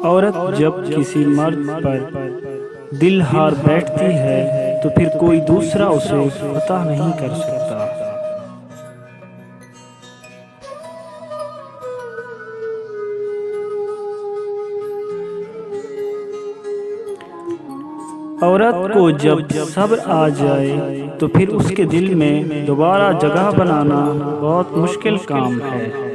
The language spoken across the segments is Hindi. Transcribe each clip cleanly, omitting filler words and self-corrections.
औरत जब किसी मर्द पर दिल हार बैठती है तो फिर कोई दूसरा उसे फतह नहीं कर सकता। औरत को जब सब्र आ जाए तो फिर उसके दिल में दोबारा जगह बनाना बहुत मुश्किल काम है।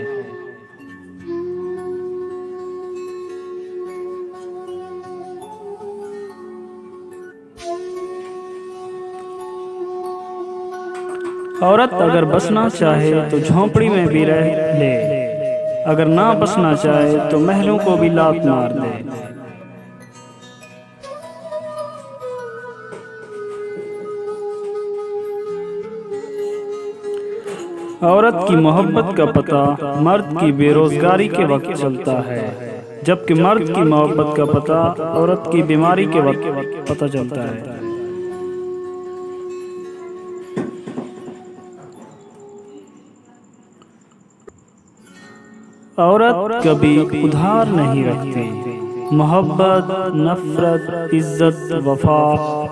औरत अगर बसना चाहे तो झोंपड़ी में भी रह ले, अगर ना बसना चाहे तो महलों को भी लात मार दे। औरत की मोहब्बत का पता मर्द की बेरोजगारी के वक्त चलता है, जबकि मर्द की मोहब्बत का पता औरत की बीमारी के वक्त पता चलता है। औरत कभी उधार नहीं रखती, मोहब्बत, नफरत, इज्जत, वफा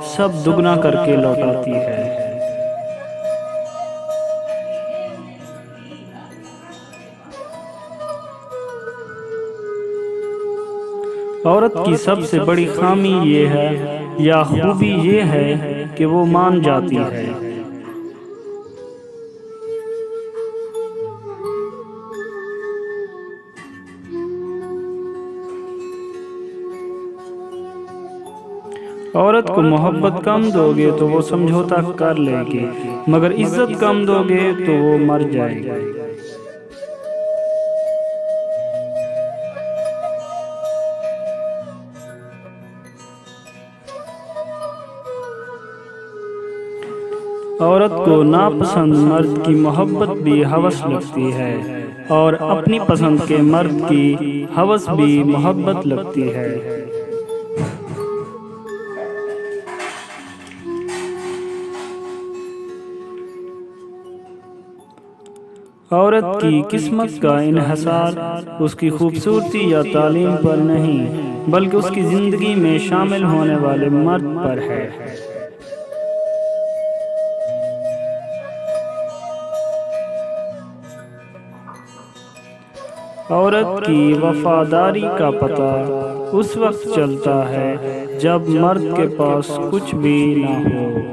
सब दुगना करके लौटाती है। औरत की सबसे बड़ी खामी ये है या खूबी ये है कि वो मान जाती है। औरत को मोहब्बत कम दोगे तो वो समझौता कर लेगी, मगर इज्जत कम दोगे तो वो मर जाएगी। औरत को नापसंद मर्द की मोहब्बत भी हवस लगती है और अपनी पसंद के मर्द की हवस भी मोहब्बत लगती है। औरत की किस्मत का इन्हसार उसकी खूबसूरती या तालीम पर नहीं, बल्कि उसकी ज़िंदगी में शामिल होने वाले मर्द पर है। औरत की वफादारी का पता उस वक्त चलता है जब मर्द के पास कुछ भी ना हो।